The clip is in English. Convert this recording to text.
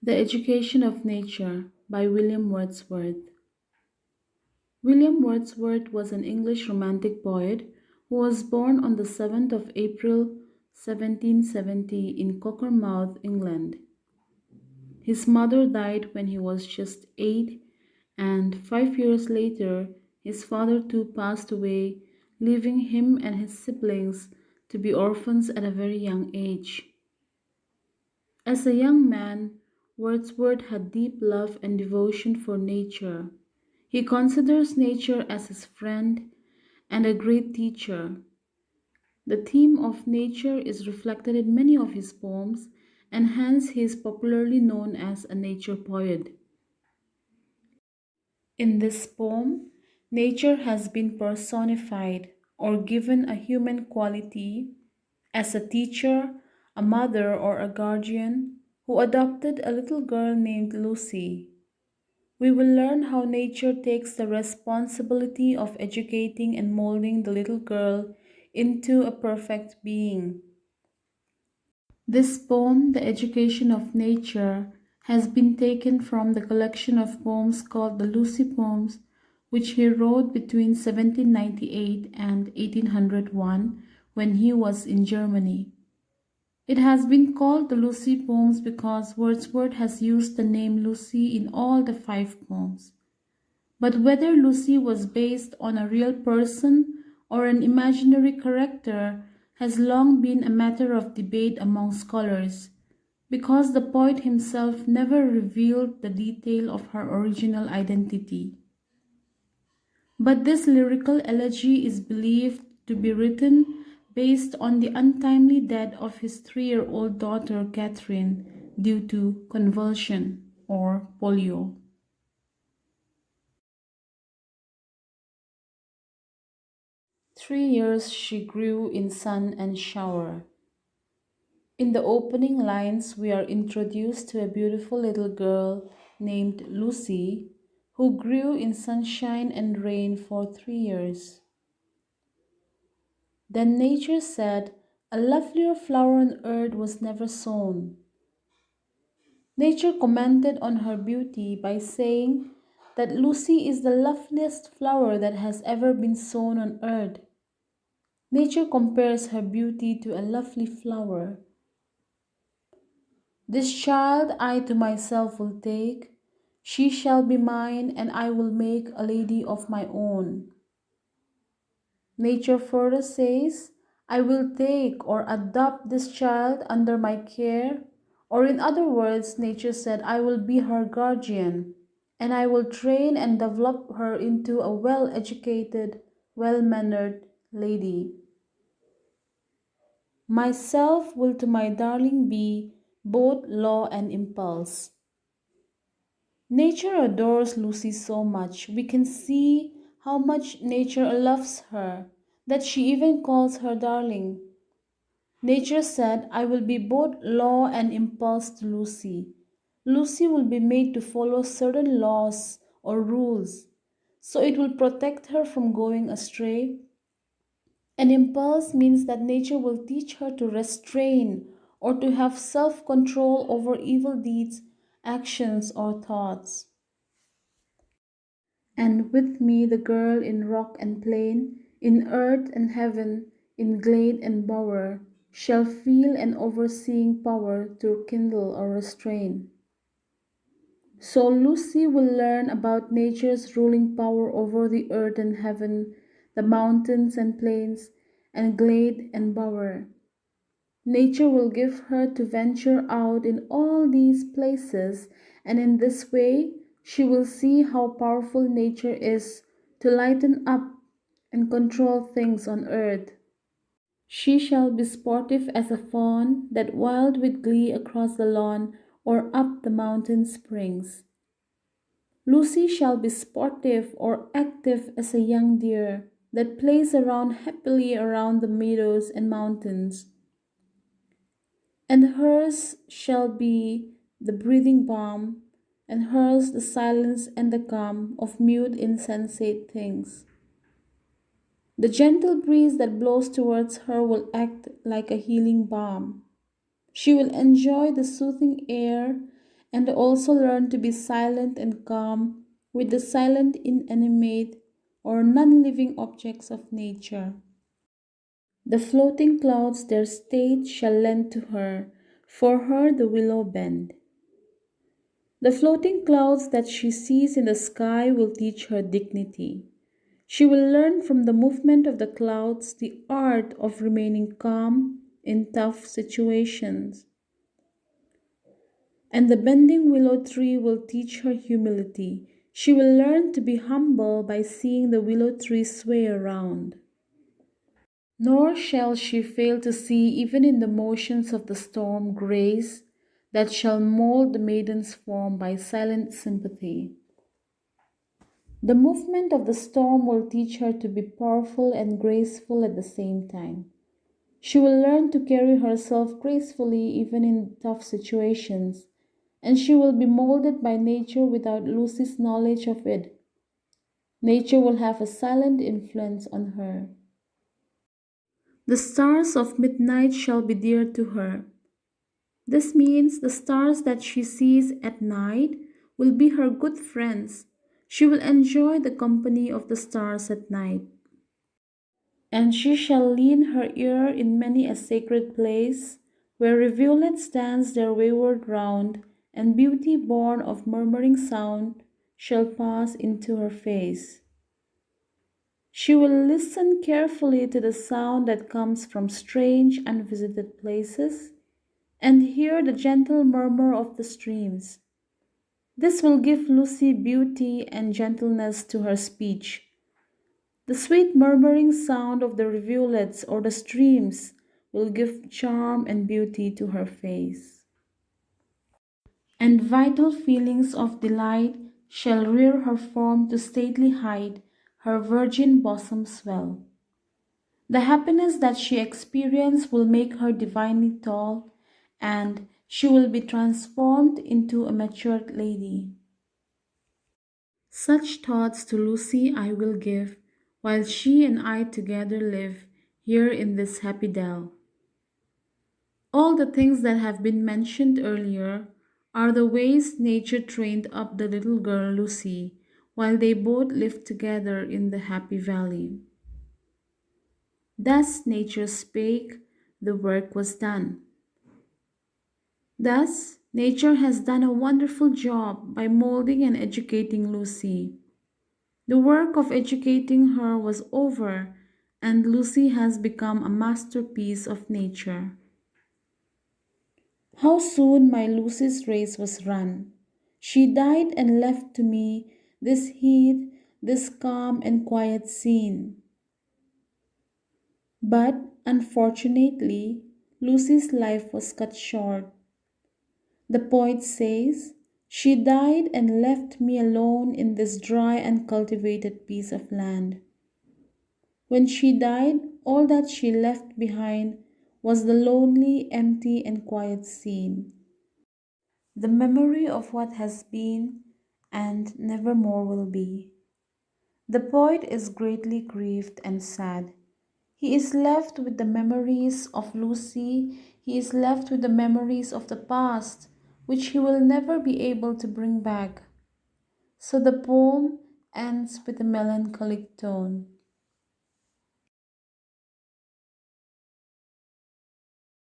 The Education of Nature by William Wordsworth. William Wordsworth was an English romantic poet who was born on the 7th of April 1770 in Cockermouth, England. His mother died when he was just 8, and 5 years later, his father too passed away, leaving him and his siblings to be orphans at a very young age. As a young man, Wordsworth had deep love and devotion for nature. He considers nature as his friend and a great teacher. The theme of nature is reflected in many of his poems, and hence he is popularly known as a nature poet. In this poem, nature has been personified or given a human quality as a teacher, a mother, or a guardian who adopted a little girl named Lucy. We will learn how nature takes the responsibility of educating and molding the little girl into a perfect being. This poem, The Education of Nature, has been taken from the collection of poems called the Lucy Poems, which he wrote between 1798 and 1801 when he was in Germany. It has been called the Lucy Poems because Wordsworth has used the name Lucy in all the 5 poems. But whether Lucy was based on a real person or an imaginary character has long been a matter of debate among scholars, because the poet himself never revealed the detail of her original identity. But this lyrical elegy is believed to be written based on the untimely death of his 3-year-old daughter Catherine due to convulsion or polio. 3 years she grew in sun and shower. In the opening lines, we are introduced to a beautiful little girl named Lucy who grew in sunshine and rain for 3 years. Then nature said, "A lovelier flower on earth was never sown." Nature commented on her beauty by saying that Lucy is the loveliest flower that has ever been sown on earth. Nature compares her beauty to a lovely flower. "This child I to myself will take, she shall be mine, and I will make a lady of my own." Nature further says, "I will take or adopt this child under my care," or in other words, nature said, "I will be her guardian, and I will train and develop her into a well educated, well mannered lady. Myself will to my darling be both law and impulse." Nature adores Lucy so much. We can see how much nature loves her, that she even calls her darling. Nature said, "I will be both law and impulse to Lucy." Lucy will be made to follow certain laws or rules, so it will protect her from going astray. An impulse means that nature will teach her to restrain or to have self control over evil deeds, actions, or thoughts. And with me the girl in rock and plain, in earth and heaven, in glade and bower, shall feel an overseeing power to kindle or restrain. So Lucy will learn about nature's ruling power over the earth and heaven, the mountains and plains, and glade and bower. Nature will give her to venture out in all these places, and in this way she will see how powerful nature is to lighten up and control things on earth. She shall be sportive as a fawn that wild with glee across the lawn or up the mountain springs. Lucy shall be sportive or active as a young deer that plays around happily around the meadows and mountains. And hers shall be the breathing balm, and hers the silence and the calm of mute insensate things. The gentle breeze that blows towards her will act like a healing balm. She will enjoy the soothing air and also learn to be silent and calm with the silent, inanimate, or non living objects of nature. The floating clouds their state shall lend to her, for her the willow bend. The floating clouds that she sees in the sky will teach her dignity. She will learn from the movement of the clouds the art of remaining calm in tough situations. And the bending willow tree will teach her humility. She will learn to be humble by seeing the willow tree sway around. Nor shall she fail to see, even in the motions of the storm, grace that shall mold the maiden's form by silent sympathy. The movement of the storm will teach her to be powerful and graceful at the same time. She will learn to carry herself gracefully even in tough situations, and she will be molded by nature without Lucy's knowledge of it. Nature will have a silent influence on her. The stars of midnight shall be dear to her. This means the stars that she sees at night will be her good friends. She will enjoy the company of the stars at night. And she shall lean her ear in many a sacred place, where rivulets dance their wayward round, and beauty born of murmuring sound shall pass into her face. She will listen carefully to the sound that comes from strange, unvisited places, and hear the gentle murmur of the streams. This will give Lucy beauty and gentleness to her speech. The sweet murmuring sound of the rivulets or the streams will give charm and beauty to her face. And vital feelings of delight shall rear her form to stately height, her virgin bosom swell. The happiness that she experiences will make her divinely tall, and she will be transformed into a matured lady. Such thoughts to Lucy I will give, while she and I together live here in this happy dell. All the things that have been mentioned earlier are the ways nature trained up the little girl Lucy while they both lived together in the happy valley. Thus nature spake, the work was done. Thus, nature has done a wonderful job by molding and educating Lucy. The work of educating her was over, and Lucy has become a masterpiece of nature. How soon my Lucy's race was run! She died and left to me this heath, this calm and quiet scene. But unfortunately, Lucy's life was cut short. The poet says, "She died and left me alone in this dry and cultivated piece of land." When she died, all that she left behind was the lonely, empty, and quiet scene. The memory of what has been and never more will be. The poet is greatly grieved and sad. He is left with the memories of Lucy, he is left with the memories of the past, which he will never be able to bring back. So the poem ends with a melancholic tone.